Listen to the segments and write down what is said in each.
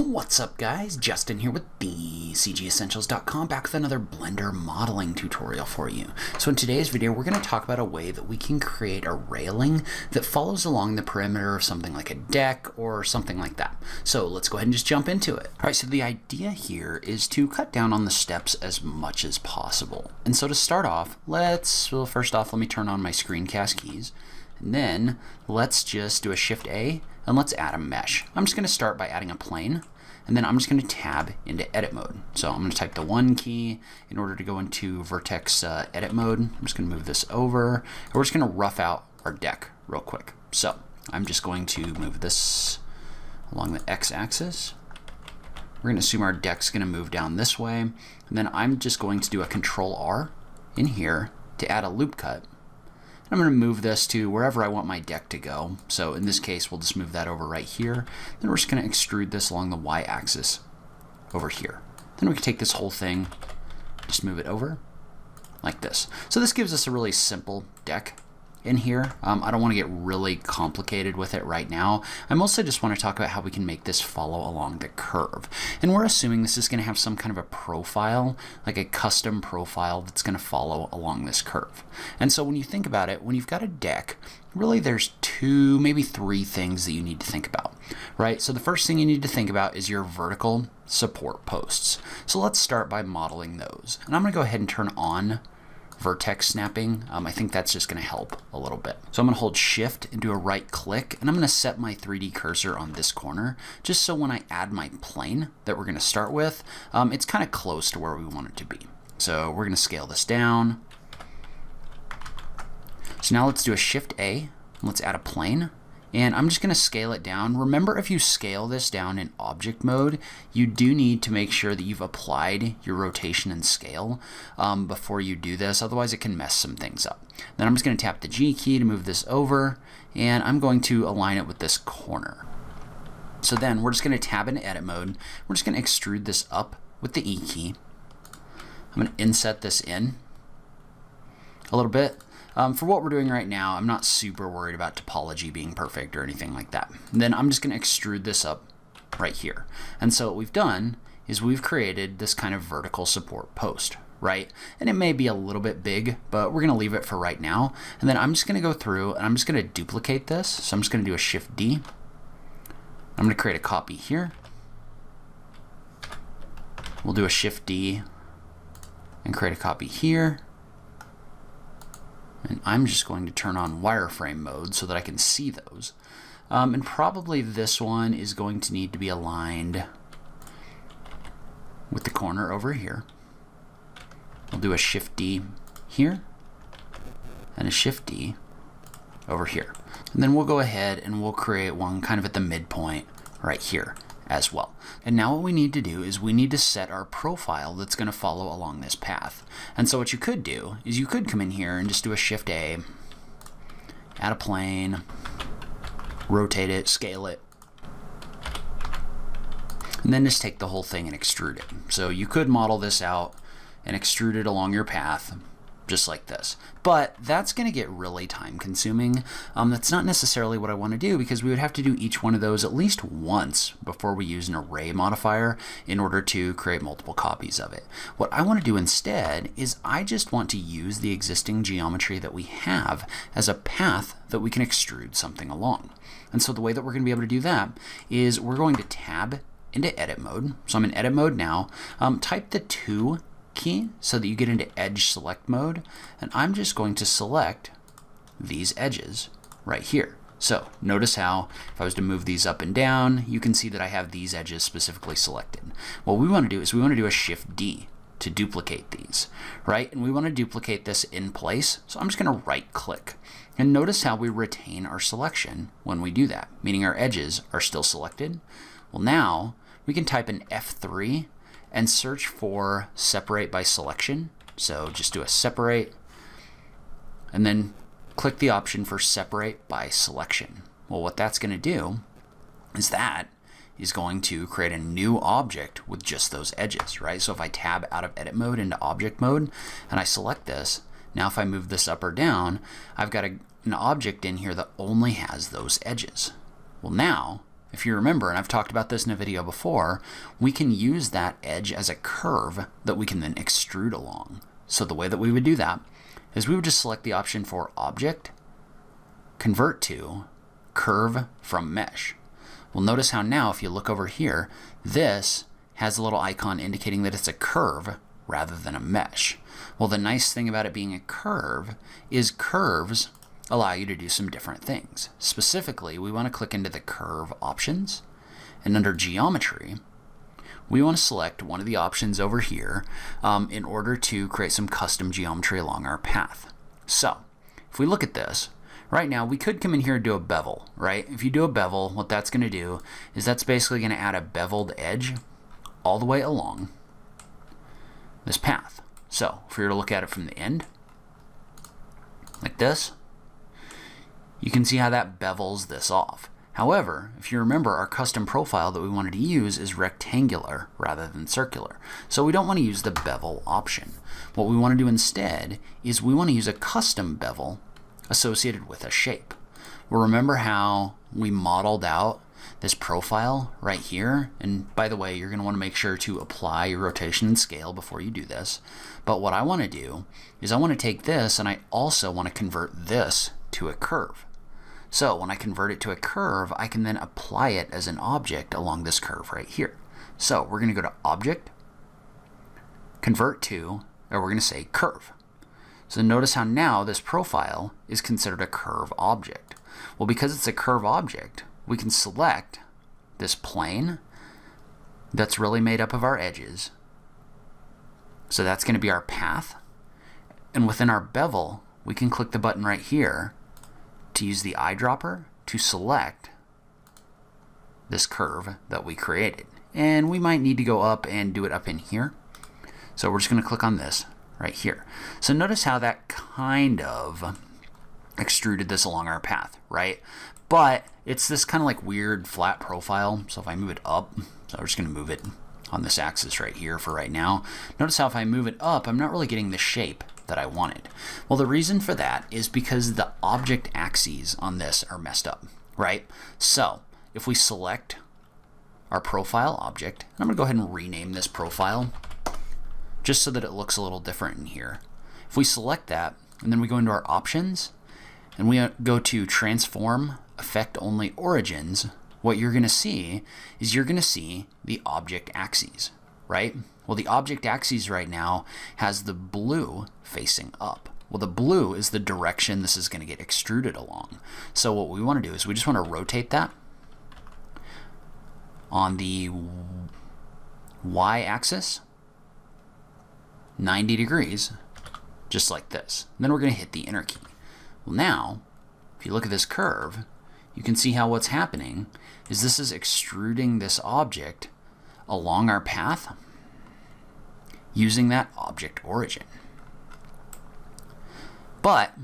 What's up guys, Justin here with CGEssentials.com, back with another Blender modeling tutorial for you. So in today's video we're going to talk about a way that we can create a railing that follows along the perimeter of something like a deck or something like that. So let's go ahead and just jump into it. Alright, so the idea here is to cut down on the steps as much as possible. And so to start off, first off let me turn on my screencast keys. And then let's just do a Shift A and let's add a mesh. I'm just going to start by adding a plane, and then I'm just going to tab into edit mode. So I'm going to type the 1 key in order to go into vertex edit mode. I'm just going to move this over, and we're just going to rough out our deck real quick. So I'm just going to move this along the x-axis. We're going to assume our deck's going to move down this way, and then I'm just going to do a Control R in here to add a loop cut. I'm going to move this to wherever I want my deck to go. So in this case, we'll just move that over right here. Then we're just going to extrude this along the y-axis over here. Then we can take this whole thing, just move it over like this. So this gives us a really simple deck in here. I don't want to get really complicated with it right now. I mostly just want to talk about how we can make this follow along the curve. And we're assuming this is going to have some kind of a profile, like a custom profile that's going to follow along this curve. And so when you think about it, when you've got a deck, really there's 2, maybe 3 things that you need to think about, right? So the first thing you need to think about is your vertical support posts. So let's start by modeling those. And I'm going to go ahead and turn on vertex snapping. I think that's just going to help a little bit. So I'm going to hold Shift and do a right click, and I'm going to set my 3D cursor on this corner, just so when I add my plane that we're going to start with, it's kind of close to where we want it to be. So we're going to scale this down. So now let's do a Shift A, and let's add a plane. And I'm just going to scale it down. Remember, if you scale this down in object mode, you do need to make sure that you've applied your rotation and scale before you do this. Otherwise, it can mess some things up. Then I'm just going to tap the G key to move this over, and I'm going to align it with this corner. So then we're just going to tab into edit mode. We're just going to extrude this up with the E key. I'm going to inset this in a little bit. For what we're doing right now, I'm not super worried about topology being perfect or anything like that. And then I'm just going to extrude this up right here. And so what we've done is we've created this kind of vertical support post, right? And it may be a little bit big, but we're going to leave it for right now. And then I'm just going to go through and I'm just going to duplicate this. So I'm just going to do a Shift D. I'm going to create a copy here. We'll do a Shift D and create a copy here. And I'm just going to turn on wireframe mode so that I can see those. And probably this one is going to need to be aligned with the corner over here. We'll do a Shift D here and a Shift D over here. And then we'll go ahead and we'll create one kind of at the midpoint right here as well. And now what we need to do is we need to set our profile that's going to follow along this path. And so what you could do is you could come in here and just do a Shift A, add a plane, rotate it, scale it, and then just take the whole thing and extrude it. So you could model this out and extrude it along your path just like this. But that's going to get really time consuming. That's not necessarily what I want to do, because we would have to do each one of those at least once before we use an array modifier in order to create multiple copies of it. What I want to do instead is I just want to use the existing geometry that we have as a path that we can extrude something along. And so the way that we're going to be able to do that is we're going to tab into edit mode. So I'm in edit mode now. Type the 2 key so that you get into edge select mode, and I'm just going to select these edges right here. So notice how if I was to move these up and down, you can see that I have these edges specifically selected. What we want to do is we want to do a Shift D to duplicate these, right? And we want to duplicate this in place. So I'm just going to right click, and notice how we retain our selection when we do that, meaning our edges are still selected. Well, now we can type in F3 and search for separate by selection. So just do a separate and then click the option for separate by selection. Well, what that's going to do is that is going to create a new object with just those edges, right? So if I tab out of edit mode into object mode and I select this, now if I move this up or down, I've got an object in here that only has those edges. Well, now if you remember, and I've talked about this in a video before, we can use that edge as a curve that we can then extrude along. So the way that we would do that is we would just select the option for Object, Convert to, Curve from Mesh. Well, notice how now, if you look over here, this has a little icon indicating that it's a curve rather than a mesh. Well, the nice thing about it being a curve is curves allow you to do some different things. Specifically, we want to click into the curve options, and under geometry, we want to select one of the options over here in order to create some custom geometry along our path. So, if we look at this, right now we could come in here and do a bevel, right? If you do a bevel, what that's going to do is that's basically going to add a beveled edge all the way along this path. So, if we were to look at it from the end, like this, you can see how that bevels this off. However, if you remember, our custom profile that we wanted to use is rectangular rather than circular. So we don't want to use the bevel option. What we want to do instead is we want to use a custom bevel associated with a shape. Well, remember how we modeled out this profile right here? And by the way, you're going to want to make sure to apply your rotation and scale before you do this. But what I want to do is I want to take this and I also want to convert this to a curve. So when I convert it to a curve, I can then apply it as an object along this curve right here. So we're going to go to Object, Convert to, or we're going to say Curve. So notice how now this profile is considered a curve object. Well, because it's a curve object, we can select this plane that's really made up of our edges. So that's going to be our path. And within our bevel, we can click the button right here to use the eyedropper to select this curve that we created. And we might need to go up and do it up in here. So we're just going to click on this right here. So notice how that kind of extruded this along our path, right? But it's this kind of like weird flat profile. So if I move it up, so we're just going to move it on this axis right here for right now. Notice how if I move it up, I'm not really getting the shape that I wanted. Well, the reason for that is because the object axes on this are messed up, right? So if we select our profile object, and I'm going to go ahead and rename this profile just so that it looks a little different in here. If we select that, and then we go into our options, and we go to transform effect only origins, what you're going to see is you're going to see the object axes, right? Well, the object axis right now has the blue facing up. Well, the blue is the direction this is going to get extruded along. So what we want to do is we just want to rotate that on the y-axis 90 degrees, just like this. And then we're going to hit the enter key. Well, now, if you look at this curve, you can see how what's happening is this is extruding this object along our path using that object origin. But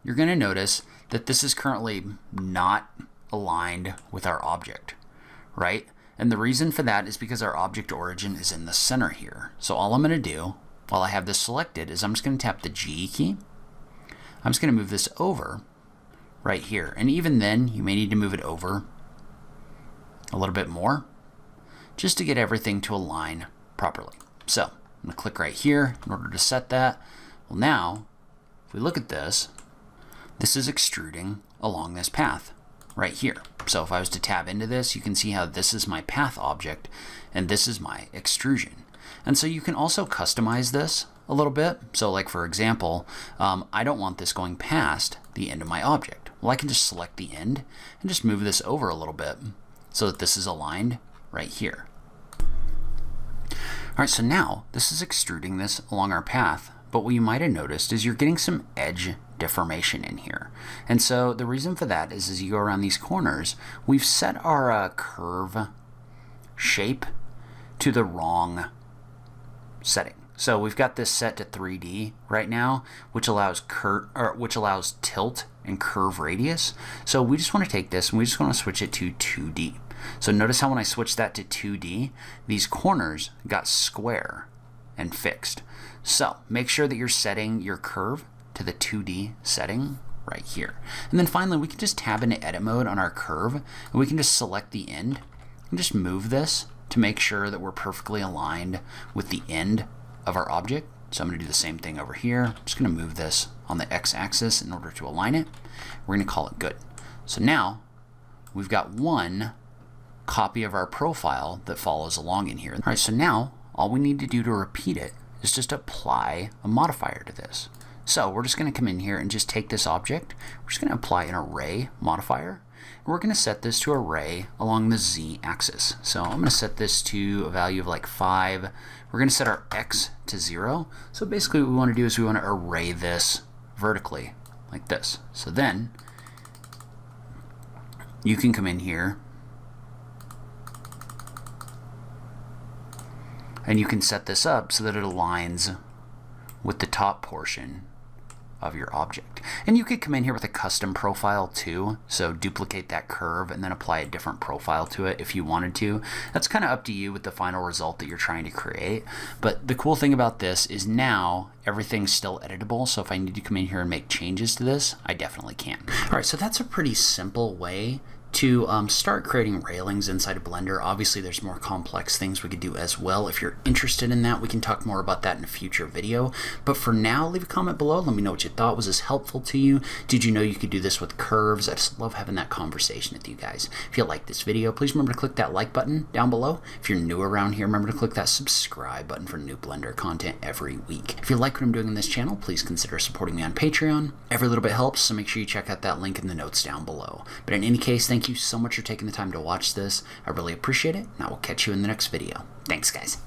you're going to notice that this is currently not aligned with our object, right? And the reason for that is because our object origin is in the center here. So all I'm going to do while I have this selected is I'm just going to tap the G key. I'm just going to move this over right here. And even then, you may need to move it over a little bit more just to get everything to align properly. So I'm going to click right here in order to set that. Well, now, if we look at this, this is extruding along this path right here. So if I was to tab into this, you can see how this is my path object and this is my extrusion. And so you can also customize this a little bit. So like for example, I don't want this going past the end of my object. Well, I can just select the end and just move this over a little bit so that this is aligned right here. All right, so now this is extruding this along our path, but what you might have noticed is you're getting some edge deformation in here. And so the reason for that is as you go around these corners, we've set our curve shape to the wrong setting. So we've got this set to 3D right now, which allows tilt and curve radius. So we just want to take this and we just want to switch it to 2D. So notice how when I switched that to 2D, these corners got square and fixed. So make sure that you're setting your curve to the 2D setting right here. And then finally, we can just tab into edit mode on our curve, and we can just select the end and just move this to make sure that we're perfectly aligned with the end of our object. So I'm going to do the same thing over here. I'm just going to move this on the x-axis in order to align it. We're going to call it good. So now we've got one copy of our profile that follows along in here. All right, so now all we need to do to repeat it is just apply a modifier to this. So we're just going to come in here and just take this object. We're just going to apply an array modifier. And we're going to set this to array along the z-axis. So I'm going to set this to a value of like 5. We're going to set our x to 0. So basically what we want to do is we want to array this vertically like this. So then you can come in here and you can set this up so that it aligns with the top portion of your object. And you could come in here with a custom profile too, so duplicate that curve and then apply a different profile to it if you wanted to. That's kind of up to you with the final result that you're trying to create. But the cool thing about this is now everything's still editable, so if I need to come in here and make changes to this, I definitely can. All right, so that's a pretty simple way to start creating railings inside of Blender. Obviously there's more complex things we could do as well. If you're interested in that, we can talk more about that in a future video. But for now, leave a comment below. Let me know what you thought. Was this helpful to you? Did you know you could do this with curves? I just love having that conversation with you guys. If you like this video, please remember to click that like button down below. If you're new around here, remember to click that subscribe button for new Blender content every week. If you like what I'm doing in this channel, please consider supporting me on Patreon. Every little bit helps, so make sure you check out that link in the notes down below. But in any case, thank you so much for taking the time to watch this. I really appreciate it, and I will catch you in the next video. Thanks, guys.